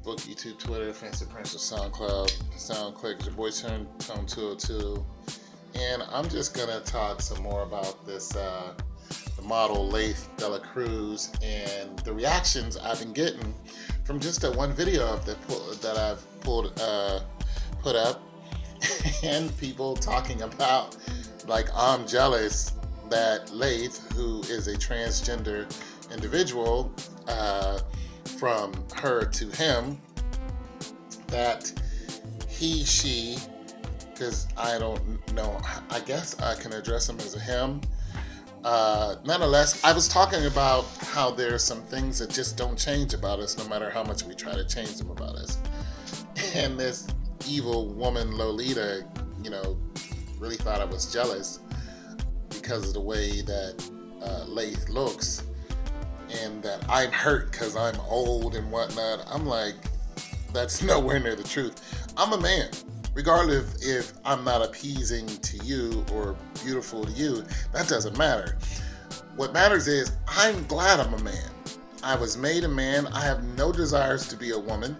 Facebook, YouTube, Twitter, Fancy Prince, SoundCloud, SoundClick. It's your boy Tone 202, and I'm just gonna talk some more about this the model Laith De La Cruz and the reactions I've been getting from just that one video that I've put up, and people talking about like I'm jealous that Laith, who is a transgender individual, from her to him, that she, because I don't know, I guess I can address him as a him. Nonetheless, I was talking about how there are some things that just don't change about us, no matter how much we try to change them about us. And this evil woman, Lolita, really thought I was jealous because of the way that Laith looks, and that I'm hurt because I'm old and whatnot. I'm like, that's nowhere near the truth. I'm a man. Regardless if I'm not appeasing to you or beautiful to you, that doesn't matter. What matters is I'm glad I'm a man. I was made a man. I have no desires to be a woman.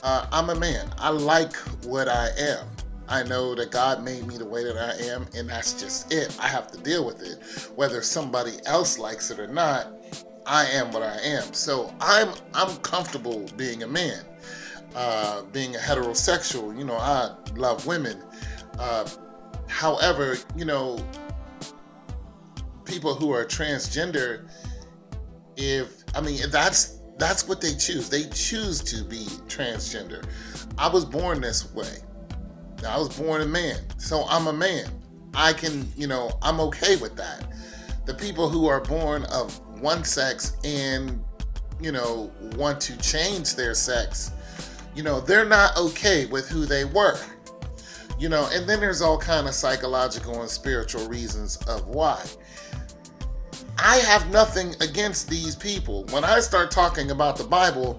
I'm a man. I like what I am. I know that God made me the way that I am, and that's just it. I have to deal with it. Whether somebody else likes it or not, I am what I am. So I'm comfortable being a man. Being a heterosexual, I love women. However, people who are transgender, that's what they choose. They choose to be transgender. I was born this way. I was born a man, so I'm a man. I can, I'm okay with that. The people who are born of one sex and, want to change their sex, they're not okay with who they were. And then there's all kind of psychological and spiritual reasons of why. I have nothing against these people. When I start talking about the Bible,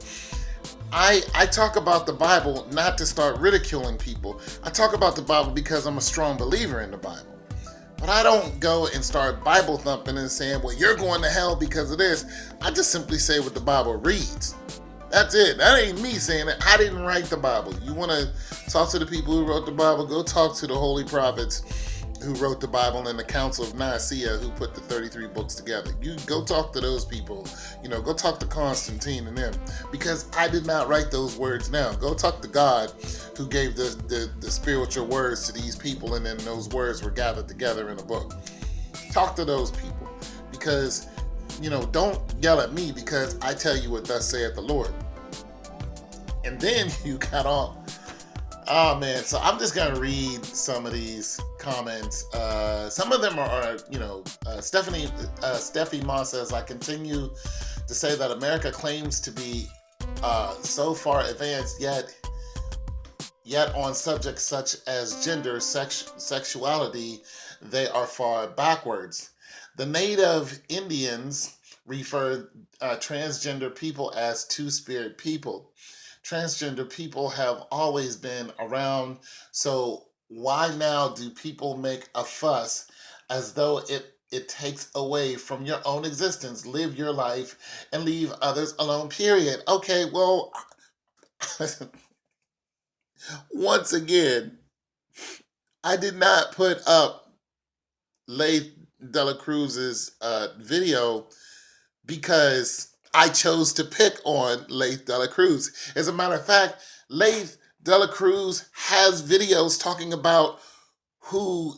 I talk about the Bible not to start ridiculing people. I talk about the Bible because I'm a strong believer in the Bible. But I don't go and start Bible thumping and saying, well, you're going to hell because of this. I just simply say what the Bible reads. That's it. That ain't me saying it. I didn't write the Bible. You want to talk to the people who wrote the Bible? Go talk to the holy prophets who wrote the Bible and the Council of Nicaea who put the 33 books together. You go talk to those people. Go talk to Constantine and them, because I did not write those words down. Go talk to God who gave the spiritual words to these people, and then those words were gathered together in a book. Talk to those people, because don't yell at me because I tell you what thus saith the Lord. And then you got all, oh man, so I'm just gonna read some of these comments. Some of them are Steffi Moss says, I continue to say that America claims to be so far advanced, yet on subjects such as gender, sexuality, they are far backwards. The native Indians refer transgender people as two-spirit people. Transgender people have always been around, so why now do people make a fuss as though it takes away from your own existence? Live your life and leave others alone, period. Okay, well, once again, I did not put up Laith De La Cruz's video because I chose to pick on Laith De La Cruz. As a matter of fact, Laith De La Cruz has videos talking about who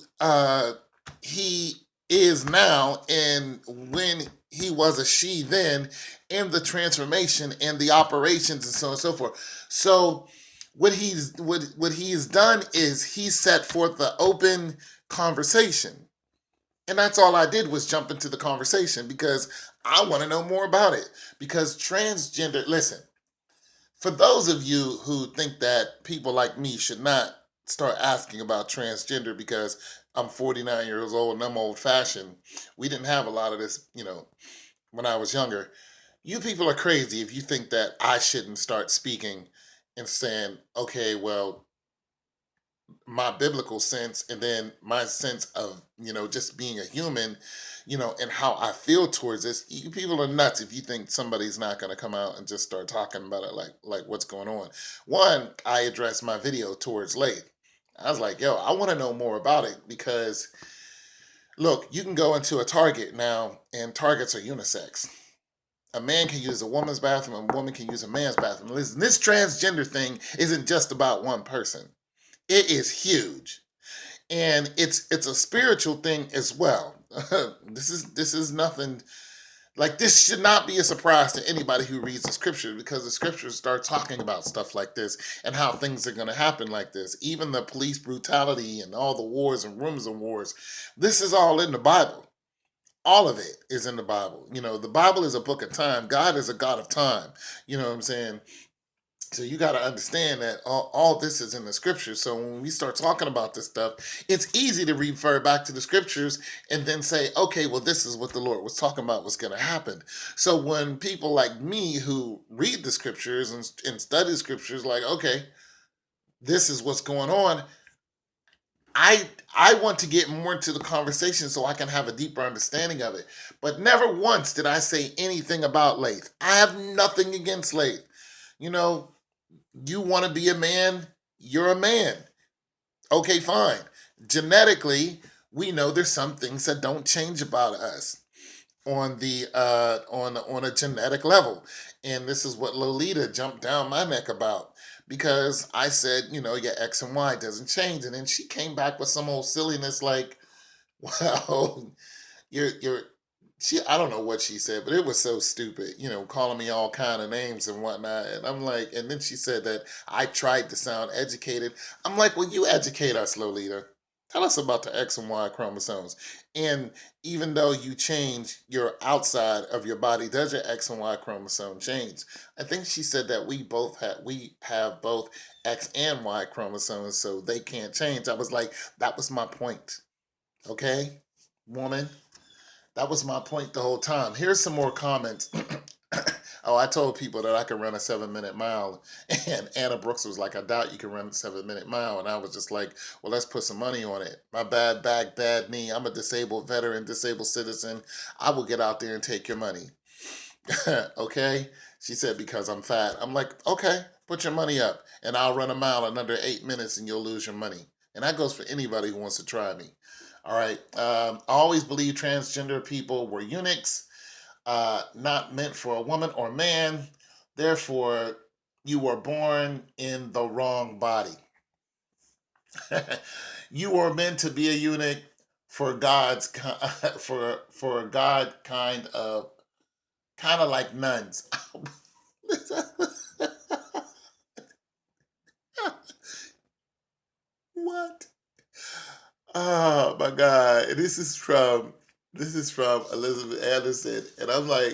he is now and when he was a she then, and the transformation and the operations and so on and so forth. So what he's done is he set forth the open conversation. And that's all I did was jump into the conversation because I want to know more about it. Because transgender, listen, for those of you who think that people like me should not start asking about transgender because I'm 49 years old and I'm old fashioned, we didn't have a lot of this, when I was younger. You people are crazy if you think that I shouldn't start speaking and saying, okay, well, my biblical sense and then my sense of, just being a human, and how I feel towards this. You people are nuts if you think somebody's not going to come out and just start talking about it like what's going on. One, I addressed my video towards Laith. I was like, yo, I want to know more about it because, look, you can go into a Target now, and Targets are unisex. A man can use a woman's bathroom, a woman can use a man's bathroom. Listen, this transgender thing isn't just about one person. It is huge. And it's a spiritual thing as well. This is nothing like this should not be a surprise to anybody who reads the scripture, because the scriptures start talking about stuff like this and how things are going to happen like this. Even the police brutality and all the wars and rumors of wars. This is all in the Bible. All of it is in the Bible. The Bible is a book of time. God is a God of time. You know what I'm saying? So you got to understand that all this is in the scriptures. So when we start talking about this stuff, it's easy to refer back to the scriptures and then say, okay, well, this is what the Lord was talking about was going to happen. So when people like me who read the scriptures and study the scriptures, like, okay, this is what's going on, I want to get more into the conversation so I can have a deeper understanding of it. But never once did I say anything about Laith. I have nothing against Laith. You want to be a man, you're a man. Okay, fine. Genetically, we know there's some things that don't change about us on the on a genetic level. And this is what Lolita jumped down my neck about, because I said, your X and Y doesn't change. And then she came back with some old silliness like, well, you're I don't know what she said, but it was so stupid, calling me all kind of names and whatnot. And I'm like, and then she said that I tried to sound educated. I'm like, well, you educate us, Lolita. Tell us about the X and Y chromosomes. And even though you change your outside of your body, does your X and Y chromosome change? I think she said that we have both X and Y chromosomes, so they can't change. I was like, that was my point. Okay, woman? That was my point the whole time. Here's some more comments. Oh, I told people that I could run a 7-minute mile. And Anna Brooks was like, I doubt you can run a 7-minute mile. And I was just like, well, let's put some money on it. My bad back, bad knee. I'm a disabled veteran, disabled citizen. I will get out there and take your money. Okay? She said, because I'm fat. I'm like, okay, put your money up. And I'll run a mile in under 8 minutes and you'll lose your money. And that goes for anybody who wants to try me. All right. I always believe transgender people were eunuchs, not meant for a woman or man. Therefore, you were born in the wrong body. You were meant to be a eunuch for God's for God kind of like nuns. What? Oh my God! This is from Elizabeth Anderson, and I'm like,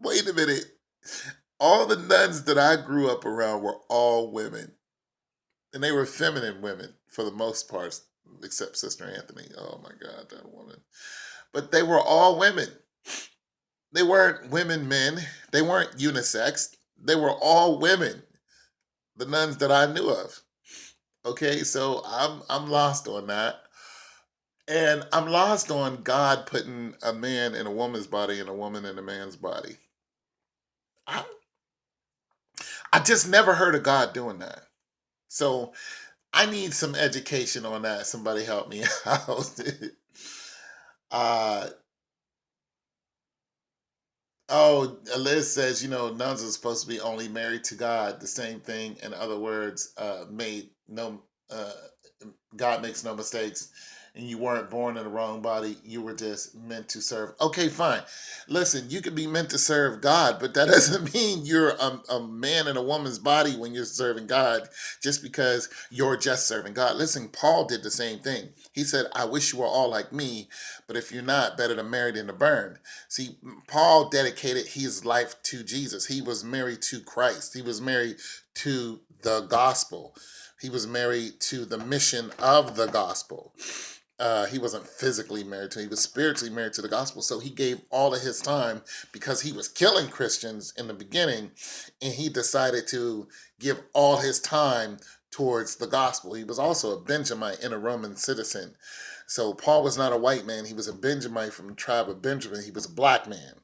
wait a minute. All the nuns that I grew up around were all women, and they were feminine women for the most part, except Sister Anthony. Oh my God, that woman! But they were all women. They weren't women, men. They weren't unisex. They were all women. The nuns that I knew of. Okay, so I'm lost on that. And I'm lost on God putting a man in a woman's body and a woman in a man's body. I, I just never heard of God doing that. So I need some education on that. Somebody help me out. uh, Liz says, nuns are supposed to be only married to God. The same thing, in other words, made no God makes no mistakes, and you weren't born in the wrong body. You were just meant to serve. Okay, fine. Listen, you could be meant to serve God, but that doesn't mean you're a man in a woman's body when you're serving God, just because you're just serving God. Listen, Paul did the same thing. He said, I wish you were all like me, but if you're not, better to marry than to burn. See, Paul dedicated his life to Jesus. He was married to Christ. He was married to the gospel. He was married to the mission of the gospel. He wasn't physically married to it. He was spiritually married to the gospel. So he gave all of his time, because he was killing Christians in the beginning, and he decided to give all his time towards the gospel. He was also a Benjamite and a Roman citizen. So Paul was not a white man. He was a Benjamite from the tribe of Benjamin. He was a black man.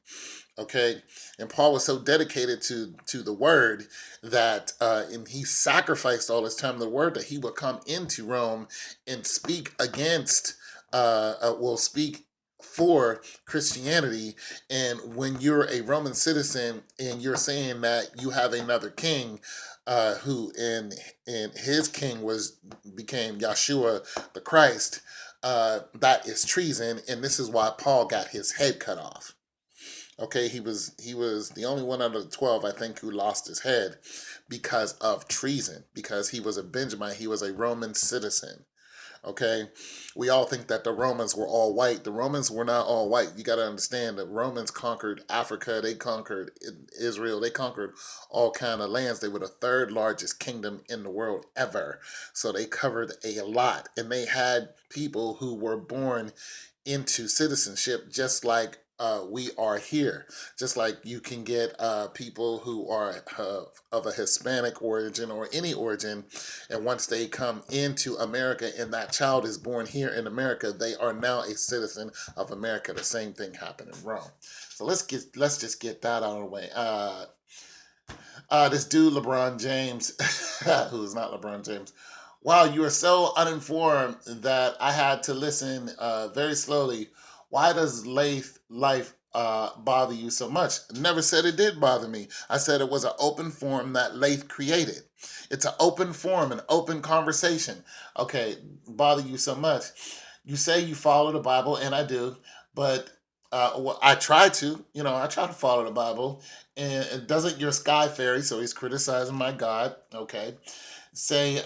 Okay, and Paul was so dedicated to the word that and he sacrificed all his time to the word that he would come into Rome and speak against will speak for Christianity. And when you're a Roman citizen and you're saying that you have another king, who and his king became Yeshua the Christ, that is treason, and this is why Paul got his head cut off. Okay, he was the only one out of the 12, I think, who lost his head because of treason, because he was a Benjamite, he was a Roman citizen. Okay, we all think that the Romans were all white. The Romans were not all white. You got to understand that Romans conquered Africa, they conquered Israel, they conquered all kind of lands. They were the third largest kingdom in the world ever. So they covered a lot, and they had people who were born into citizenship, just like we are here. Just like you can get people who are of a Hispanic origin or any origin, and once they come into America and that child is born here in America, they are now a citizen of America. The same thing happened in Rome. So let's just get that out of the way. This dude LeBron James, who's not LeBron James. Wow, you are so uninformed that I had to listen very slowly. Why does life bother you so much? Never said it did bother me. I said it was an open forum that Laith created. It's an open forum, an open conversation. Okay, bother you so much. You say you follow the Bible, and I do, but well, I try to. I try to follow the Bible. And doesn't your sky fairy, so he's criticizing my God, okay, say,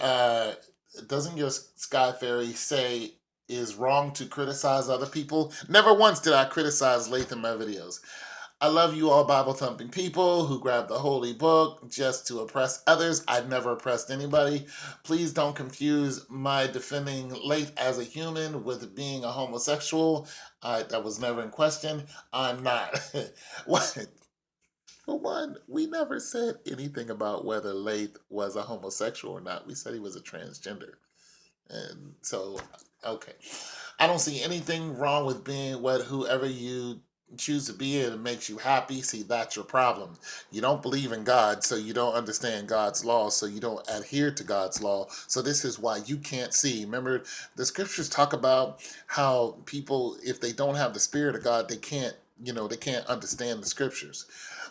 doesn't your sky fairy say is wrong to criticize other people? Never once did I criticize Laith in my videos. I love you all Bible thumping people who grab the holy book just to oppress others. I've never oppressed anybody. Please don't confuse my defending Laith as a human with being a homosexual. That was never in question. I'm not. What? For one, we never said anything about whether Laith was a homosexual or not. We said he was a transgender. And so, okay. I don't see anything wrong with being whoever you choose to be, and it makes you happy. See, that's your problem. You don't believe in God, so you don't understand God's law, so you don't adhere to God's law. So this is why you can't see. Remember, the scriptures talk about how people, if they don't have the spirit of God, they can't understand the scriptures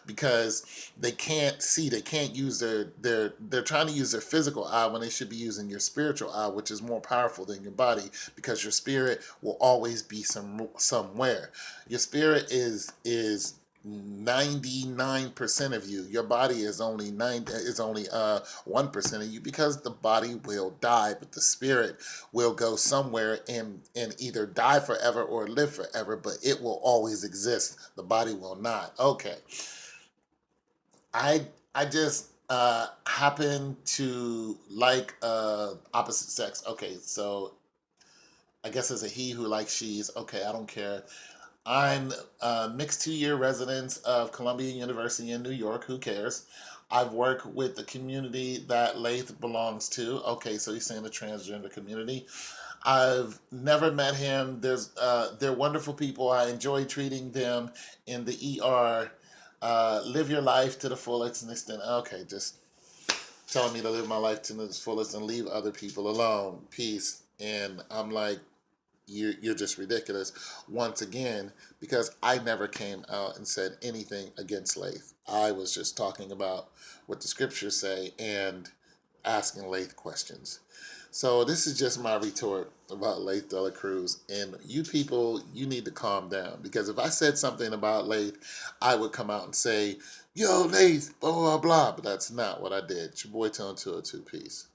because they can't see. They can't use they're trying to use their physical eye when they should be using your spiritual eye, which is more powerful than your body, because your spirit will always be somewhere. Your spirit is 99% of you. Your body is only 1% of you, because the body will die, but the spirit will go somewhere and either die forever or live forever, but it will always exist. The body will not. Okay. I just happen to like opposite sex. Okay, so I guess as a he who likes she's, okay, I don't care. I'm a mixed 2-year resident of Columbia University in New York. Who cares? I've worked with the community that Laith belongs to. Okay, so he's saying the transgender community. I've never met him. They're wonderful people. I enjoy treating them in the ER. Live your life to the fullest extent. Okay, just telling me to live my life to the fullest and leave other people alone. Peace. And I'm like, you're just ridiculous. Once again, because I never came out and said anything against Laith. I was just talking about what the scriptures say and asking Laith questions. So this is just my retort about Laith De La Cruz. And you people, you need to calm down. Because if I said something about Laith, I would come out and say, yo, Laith, blah, blah, blah. But that's not what I did. It's your boy Tone 202. Peace.